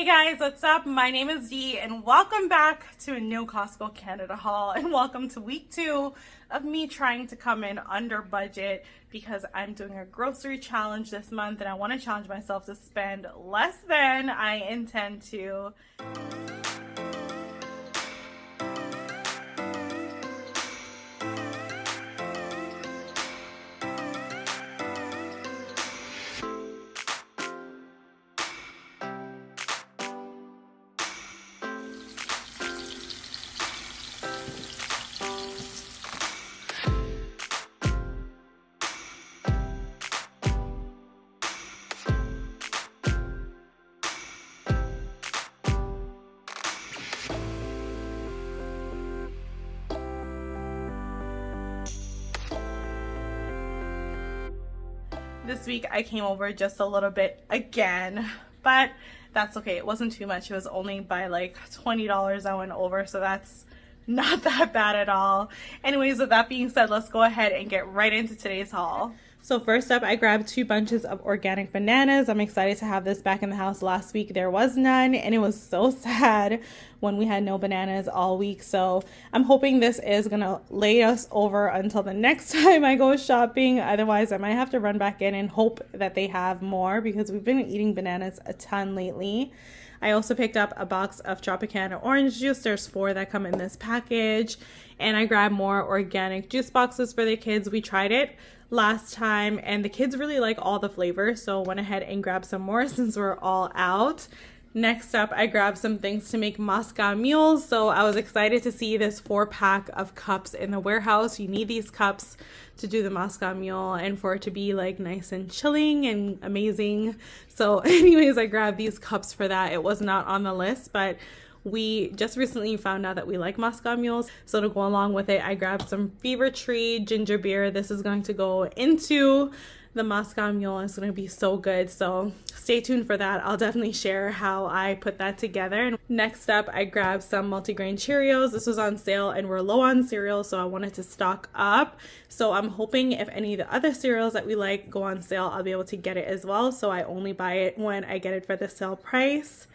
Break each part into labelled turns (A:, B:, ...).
A: Hey guys, what's up? My name is Dee and welcome back to a new Costco Canada haul, and welcome to week 2 of me trying to come in under budget because I'm doing a grocery challenge this month and I want to challenge myself to spend less than I intend to. This week I came over just a little bit again, but that's okay. It wasn't too much. It was only by like $20 I went over, so that's not that bad at all. Anyways, with that being said, let's go ahead and get right into today's haul. So first up, I grabbed 2 bunches of organic bananas. I'm excited to have this back in the house. Last week there was none, and it was so sad when we had no bananas all week. So I'm hoping this is gonna lay us over until the next time I go shopping. Otherwise, I might have to run back in and hope that they have more because we've been eating bananas a ton lately. I also picked up a box of Tropicana orange juice. There's 4 that come in this package. And I grabbed more organic juice boxes for the kids. We tried it last time and the kids really like all the flavors, so went ahead and grabbed some more since we're all out. Next up, I grabbed some things to make Moscow mules. So I was excited to see this 4-pack of cups in the warehouse. You need these cups to do the Moscow mule and for it to be like nice and chilling and amazing. So anyways, I grabbed these cups for that. It was not on the list, but we just recently found out that we like Moscow mules. So to go along with it, I grabbed some Fever Tree ginger beer. This is going to go into the Moscow mule. It's going to be so good. So stay tuned for that. I'll definitely share how I put that together. And next up, I grabbed some multigrain Cheerios. This was on sale and we're low on cereal, so I wanted to stock up. So I'm hoping if any of the other cereals that we like go on sale, I'll be able to get it as well. So I only buy it when I get it for the sale price.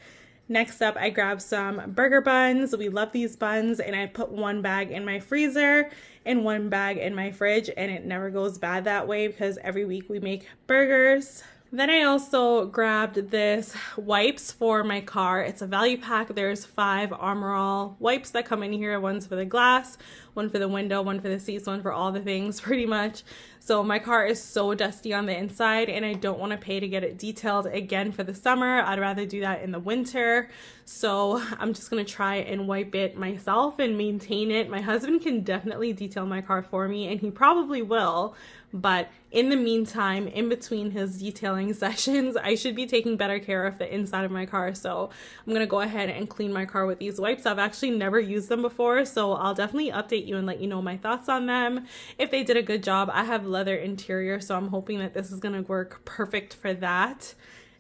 A: Next up, I grabbed some burger buns. We love these buns, and I put 1 bag in my freezer and 1 bag in my fridge, and it never goes bad that way because every week we make burgers. Then I also grabbed this wipes for my car. It's a value pack. There's 5 Armor All wipes that come in here. One's for the glass, 1 for the window, 1 for the seats, 1 for all the things pretty much. So my car is so dusty on the inside and I don't want to pay to get it detailed again for the summer. I'd rather do that in the winter. So I'm just going to try and wipe it myself and maintain it. My husband can definitely detail my car for me, and he probably will. But in the meantime, in between his detailing sessions, I should be taking better care of the inside of my car. So I'm going to go ahead and clean my car with these wipes. I've actually never used them before, so I'll definitely update you and let you know my thoughts on them. If they did a good job, I have leather interior, so I'm hoping that this is going to work perfect for that.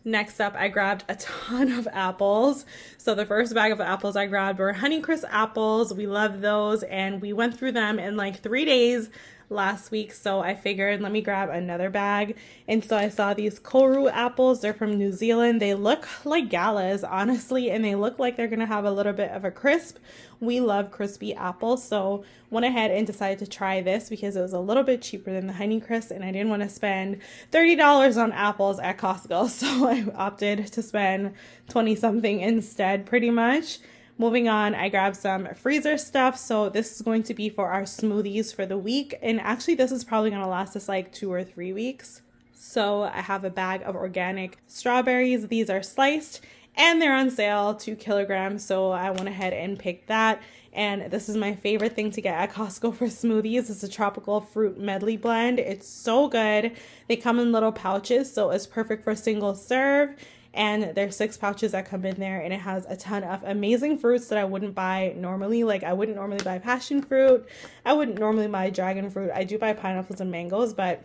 A: Next up, I grabbed a ton of apples. So the first bag of apples I grabbed were Honeycrisp apples. We love those, and we went through them in like 3 days last week, so I figured let me grab another bag. And so I saw these Koru apples. They're from New Zealand. They look like galas, honestly, and they look like they're gonna have a little bit of a crisp. We love crispy apples, so went ahead and decided to try this because it was a little bit cheaper than the Honeycrisp, and I didn't want to spend $30 on apples at Costco, so I opted to spend 20 something instead, pretty much. Moving on, I grabbed some freezer stuff. So this is going to be for our smoothies for the week. And actually, this is probably going to last us like 2 or 3 weeks. So I have a bag of organic strawberries. These are sliced and they're on sale, 2 kilograms. So I went ahead and picked that. And this is my favorite thing to get at Costco for smoothies. It's a tropical fruit medley blend. It's so good. They come in little pouches, so it's perfect for single serve. And there's 6 pouches that come in there, and it has a ton of amazing fruits that I wouldn't buy normally. Like I wouldn't normally buy passion fruit. I wouldn't normally buy dragon fruit. I do buy pineapples and mangoes, but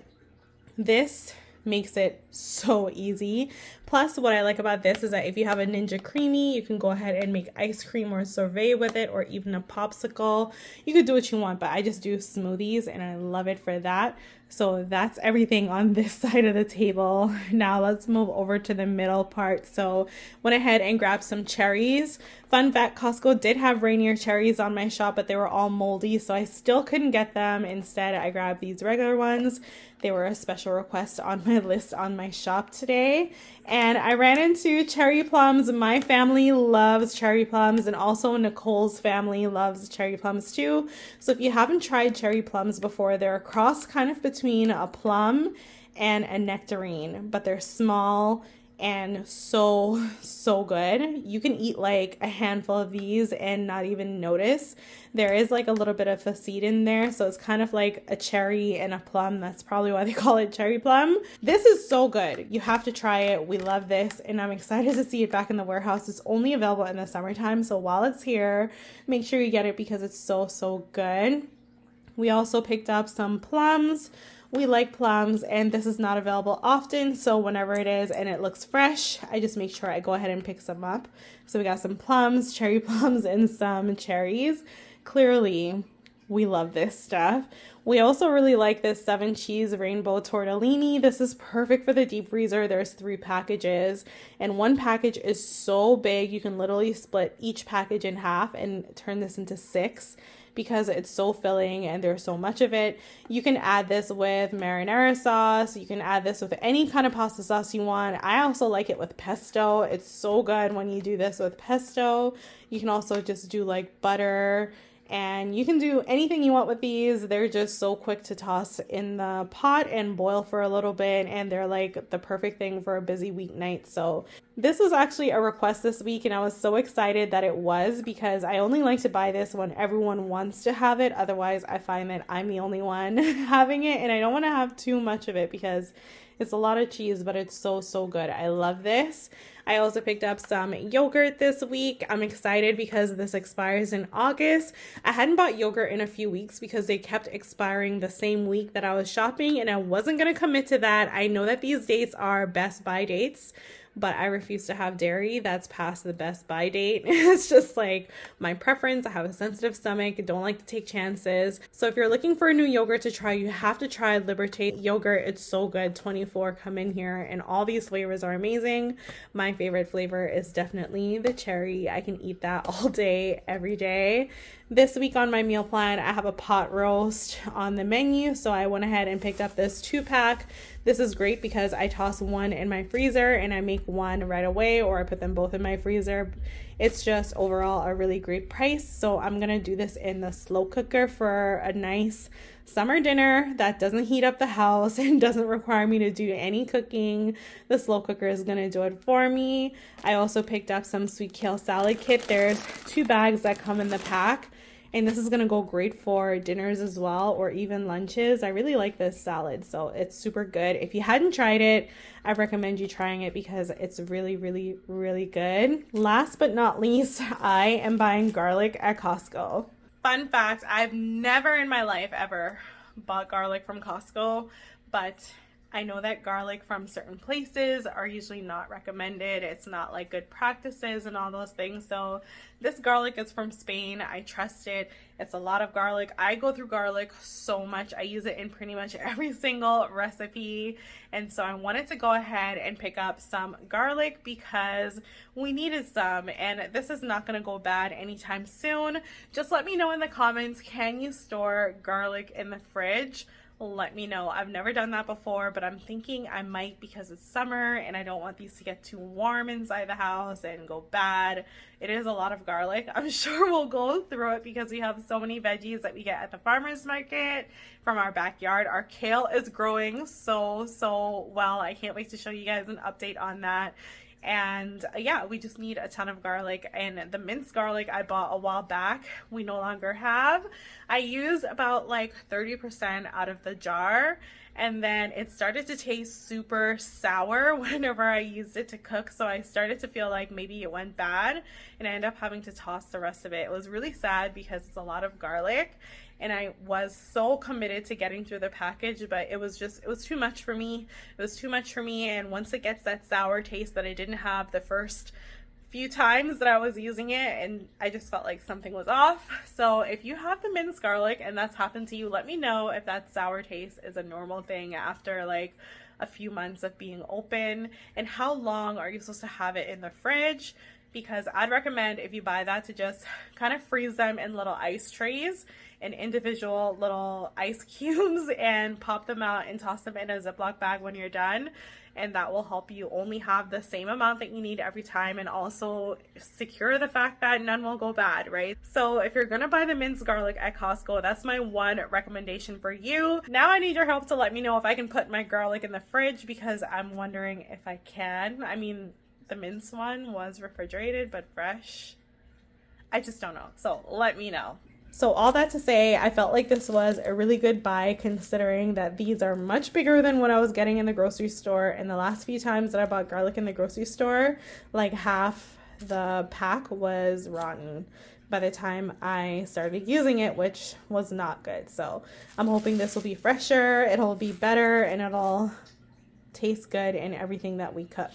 A: this makes it so easy. Plus, what I like about this is that if you have a Ninja Creamy, you can go ahead and make ice cream or sorbet with it, or even a popsicle. You could do what you want, but I just do smoothies and I love it for that. So that's everything on this side of the table. Now let's move over to the middle part. So went ahead and grabbed some cherries. Fun fact, Costco did have Rainier cherries on my shop, but they were all moldy, so I still couldn't get them. Instead, I grabbed these regular ones. They were a special request on my list on my shop today. And I ran into cherry plums. My family loves cherry plums, and also Nicole's family loves cherry plums too. So if you haven't tried cherry plums before, they're a cross kind of between a plum and a nectarine, but they're small and so good. You can eat like a handful of these and not even notice. There is like a little bit of a seed in there, so it's kind of like a cherry and a plum. That's probably why they call it cherry plum. This is so good. You have to try it. We love this, and I'm excited to see it back in the warehouse. It's only available in the summertime, so while it's here, make sure you get it because it's so good. We also picked up some plums. We like plums, and this is not available often, so whenever it is and it looks fresh, I just make sure I go ahead and pick some up. So we got some plums, cherry plums, and some cherries. Clearly, we love this stuff. We also really like this 7 cheese rainbow tortellini. This is perfect for the deep freezer. There's 3 packages, and one package is so big you can literally split each package in half and turn this into 6. Because it's so filling and there's so much of it. You can add this with marinara sauce. You can add this with any kind of pasta sauce you want. I also like it with pesto. It's so good when you do this with pesto. You can also just do like butter, and you can do anything you want with these. They're just so quick to toss in the pot and boil for a little bit, and they're like the perfect thing for a busy weeknight. So this was actually a request this week, and I was so excited that it was, because I only like to buy this when everyone wants to have it. Otherwise, I find that I'm the only one having it, and I don't want to have too much of it because it's a lot of cheese, but it's so good. I love this. I also picked up some yogurt this week. I'm excited because this expires in August. I hadn't bought yogurt in a few weeks because they kept expiring the same week that I was shopping, and I wasn't going to commit to that. I know that these dates are best buy dates, but I refuse to have dairy that's past the best buy date. It's just like my preference. I have a sensitive stomach. I don't like to take chances. So if you're looking for a new yogurt to try, you have to try Liberté yogurt. It's so good. 24 come in here, and all these flavors are amazing. My favorite flavor is definitely the cherry. I can eat that all day, every day. This week on my meal plan, I have a pot roast on the menu, so I went ahead and picked up this 2-pack. This is great because I toss one in my freezer and I make one right away, or I put them both in my freezer. It's just overall a really great price. So I'm gonna do this in the slow cooker for a nice summer dinner that doesn't heat up the house and doesn't require me to do any cooking. The slow cooker is gonna do it for me. I also picked up some sweet kale salad kit. There's 2 bags that come in the pack, and this is gonna go great for dinners as well, or even lunches. I really like this salad, so it's super good. If you hadn't tried it, I recommend you trying it because it's really good. Last but not least, I am buying garlic at Costco. Fun fact, I've never in my life ever bought garlic from Costco, but I know that garlic from certain places are usually not recommended. It's not like good practices and all those things. So this garlic is from Spain. I trust it. It's a lot of garlic. I go through garlic so much. I use it in pretty much every single recipe. And so I wanted to go ahead and pick up some garlic because we needed some. And this is not going to go bad anytime soon. Just let me know in the comments, can you store garlic in the fridge? Let me know. I've never done that before, but I'm thinking I might because it's summer and I don't want these to get too warm inside the house and go bad. It is a lot of garlic. I'm sure we'll go through it because we have so many veggies that we get at the farmer's market from our backyard. Our kale is growing so well. I can't wait to show you guys an update on that. And yeah, we just need a ton of garlic, and the minced garlic I bought a while back, we no longer have. I use about like 30% out of the jar, and then it started to taste super sour whenever I used it to cook, so I started to feel like maybe it went bad, and I ended up having to toss the rest of it. It was really sad because it's a lot of garlic, and I was so committed to getting through the package, but it was too much for me. It was too much for me, and once it gets that sour taste that I didn't have the first few times that I was using it, and I just felt like something was off. So if you have the minced garlic and that's happened to you, let me know if that sour taste is a normal thing after like a few months of being open, and how long are you supposed to have it in the fridge, because I'd recommend, if you buy that, to just kind of freeze them in little ice trays and individual little ice cubes and pop them out and toss them in a Ziploc bag when you're done. And that will help you only have the same amount that you need every time, and also secure the fact that none will go bad, right? So if you're gonna buy the minced garlic at Costco, that's my one recommendation for you. Now I need your help to let me know if I can put my garlic in the fridge, because I'm wondering if I can. I mean, the minced one was refrigerated but fresh. I just don't know, so let me know. So all that to say, I felt like this was a really good buy, considering that these are much bigger than what I was getting in the grocery store. And the last few times that I bought garlic in the grocery store, like half the pack was rotten by the time I started using it, which was not good. So I'm hoping this will be fresher, it'll be better, and it'll taste good in everything that we cook.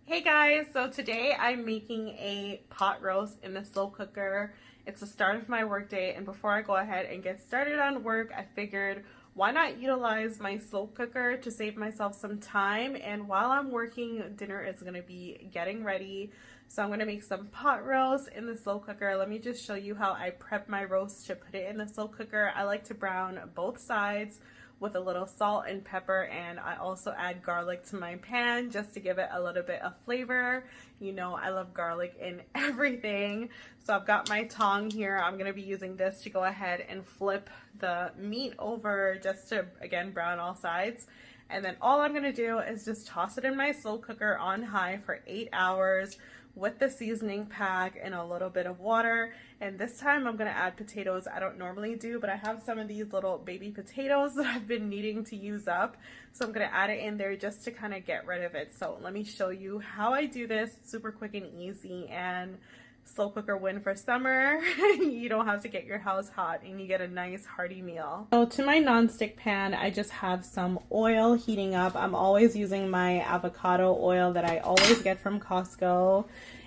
A: Hey guys, so today I'm making a pot roast in the slow cooker. It's the start of my work day, and before I go ahead and get started on work, I figured why not utilize my slow cooker to save myself some time. And while I'm working, dinner is going to be getting ready. So I'm going to make some pot roast in the slow cooker. Let me just show you how I prep my roast to put it in the slow cooker. I like to brown both sides with a little salt and pepper, and I also add garlic to my pan just to give it a little bit of flavor. You know, I love garlic in everything. So I've got my tong here. I'm gonna be using this to go ahead and flip the meat over just to, again, brown all sides. And then all I'm gonna do is just toss it in my slow cooker on high for 8 hours with the seasoning pack and a little bit of water. And this time I'm gonna add potatoes. I don't normally do, but I have some of these little baby potatoes that I've been needing to use up. So I'm gonna add it in there just to kind of get rid of it. So let me show you how I do this. It's super quick and easy, and slow cooker win for summer. You don't have to get your house hot, and you get a nice hearty meal. So to my nonstick pan, I just have some oil heating up. I'm always using my avocado oil that I always get from Costco.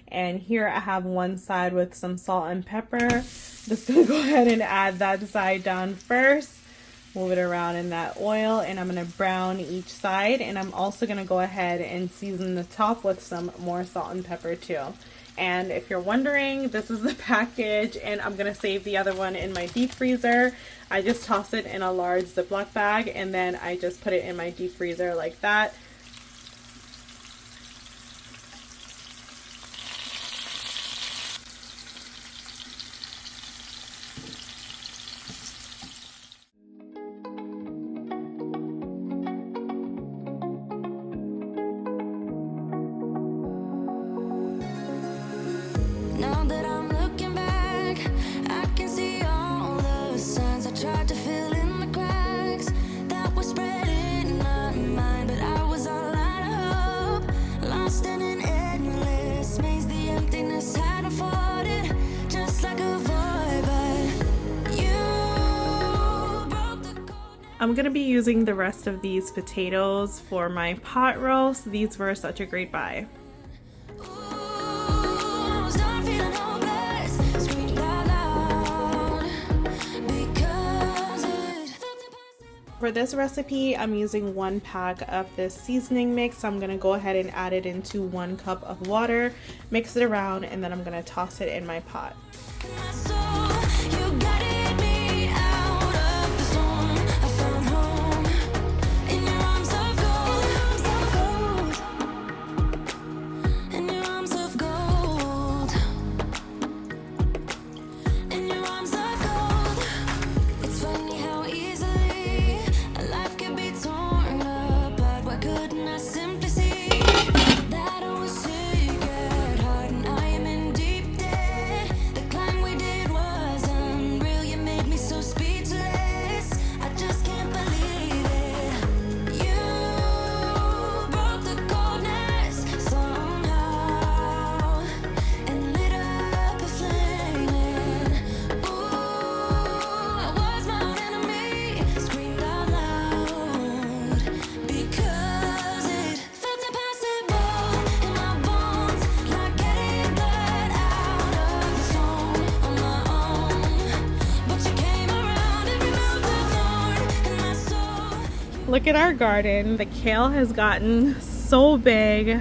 A: And here I have one side with some salt and pepper. Just gonna go ahead and add that side down first. Move it around in that oil, and I'm gonna brown each side. And I'm also gonna go ahead and season the top with some more salt and pepper too. And if you're wondering, this is the package, and I'm gonna save the other one in my deep freezer. I just toss it in a large Ziploc bag, and then I just put it in my deep freezer like that.
B: Now that I'm looking back, I can see all the signs I tried to fill in the cracks that were spread in my mind, but I was all out of hope, lost in an endless maze. The emptiness had unfolded just like a void, but you broke the code.
A: I'm gonna be using the rest of these potatoes for my pot roast. These were such a great buy. For this recipe, I'm using 1 pack of this seasoning mix. I'm gonna go ahead and add it into 1 cup of water, mix it around, and then I'm gonna toss it in my pot.
B: It's funny how
A: Look at our garden. The kale has gotten so big.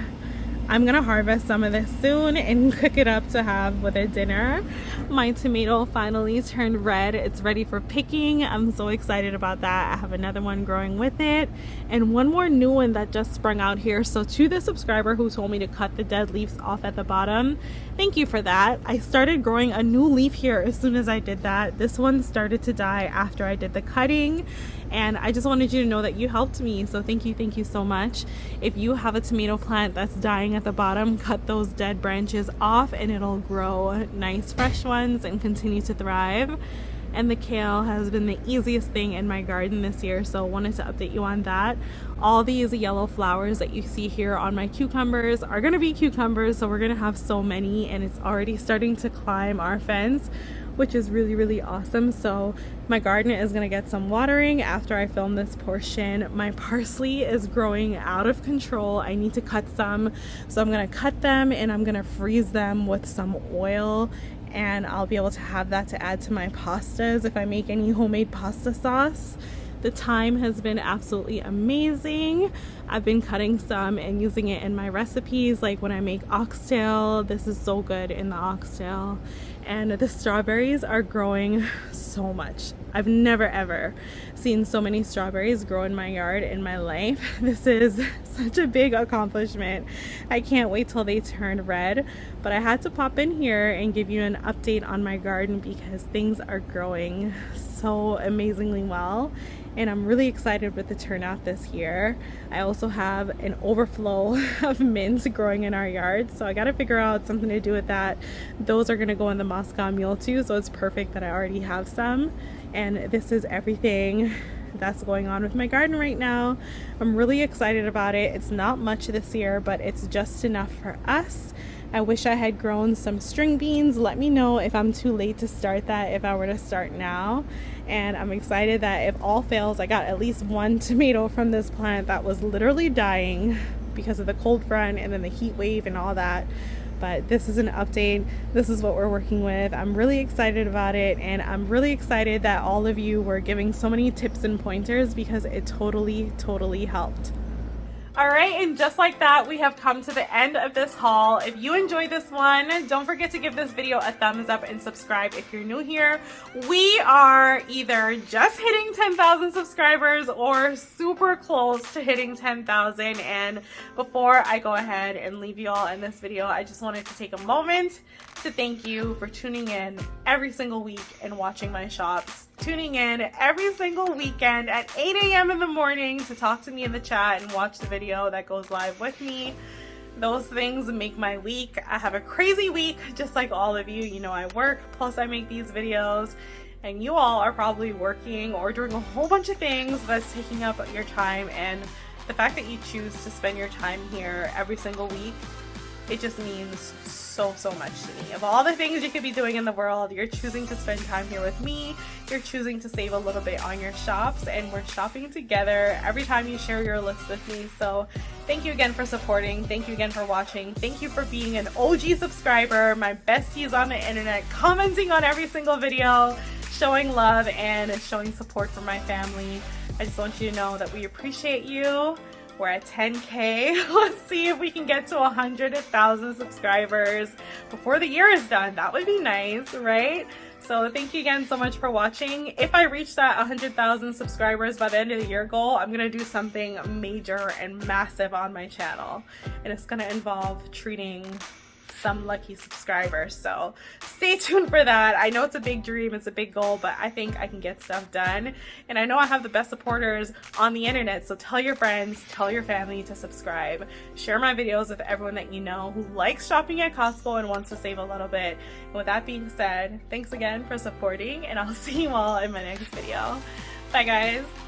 A: I'm gonna harvest some of this soon and cook it up to have with a dinner. My tomato finally turned red. It's ready for picking. I'm so excited about that. I have another one growing with it and one more new one that just sprung out here. So to the subscriber who told me to cut the dead leaves off at the bottom, thank you for that. I started growing a new leaf here as soon as I did that. This one started to die after I did the cutting, and I just wanted you to know that you helped me, so thank you so much. If you have a tomato plant that's dying at the bottom, cut those dead branches off and it'll grow nice fresh ones and continue to thrive. And the kale has been the easiest thing in my garden this year, so wanted to update you on that. All these yellow flowers that you see here on my cucumbers are gonna be cucumbers, so we're gonna have so many, and it's already starting to climb our fence, which is really awesome. So my garden is gonna get some watering after I film this portion. My parsley is growing out of control. I need to cut some, so I'm gonna cut them and I'm gonna freeze them with some oil, and I'll be able to have that to add to my pastas if I make any homemade pasta sauce. The thyme has been absolutely amazing. I've been cutting some and using it in my recipes, like when I make oxtail. This is so good in the oxtail. And the strawberries are growing so much. I've never ever seen so many strawberries grow in my yard in my life. This is such a big accomplishment. I can't wait till they turn red, but I had to pop in here and give you an update on my garden because things are growing so amazingly well, and I'm really excited with the turnout this year. I also have an overflow of mint growing in our yard, so I gotta figure out something to do with that. Those are gonna go in the Moscow Mule too, so it's perfect that I already have some. And this is everything that's going on with my garden right now. I'm really excited about it. It's not much this year, but it's just enough for us. I wish I had grown some string beans. Let me know if I'm too late to start that, if I were to start now. And I'm excited that if all fails, I got at least one tomato from this plant that was literally dying because of the cold front and then the heat wave and all that. But this is an update. This is what we're working with. I'm really excited about it, and I'm really excited that all of you were giving so many tips and pointers because it totally helped. All right, and just like that, we have come to the end of this haul. If you enjoyed this one, don't forget to give this video a thumbs up and subscribe if you're new here. We are either just hitting 10,000 subscribers or super close to hitting 10,000. And before I go ahead and leave you all in this video, I just wanted to take a moment to thank you for tuning in every single week and watching my shops. Tuning in every single weekend at 8 a.m. in the morning to talk to me in the chat and watch the video that goes live with me. Those things make my week. I have a crazy week just like all of you. You know, I work, plus I make these videos, and you all are probably working or doing a whole bunch of things that's taking up your time. And the fact that you choose to spend your time here every single week, it just means so much to me. Of all the things you could be doing in the world, you're choosing to spend time here with me. You're choosing to save a little bit on your shops, and we're shopping together every time you share your list with me. So thank you again for supporting. Thank you again for watching. Thank you for being an OG subscriber, my besties on the internet, commenting on every single video, showing love and showing support for my family. I just want you to know that we appreciate you. We're at 10K. Let's see if we can get to 100,000 subscribers before the year is done. That would be nice, right? So thank you again so much for watching. If I reach that 100,000 subscribers by the end of the year goal, I'm gonna do something major and massive on my channel. And it's gonna involve treating some lucky subscribers. So stay tuned for that. I know it's a big dream, it's a big goal, but I think I can get stuff done. And I know I have the best supporters on the internet, so tell your friends, tell your family to subscribe. Share my videos with everyone that you know who likes shopping at Costco and wants to save a little bit. And with that being said, thanks again for supporting, and I'll see you all in my next video. Bye guys.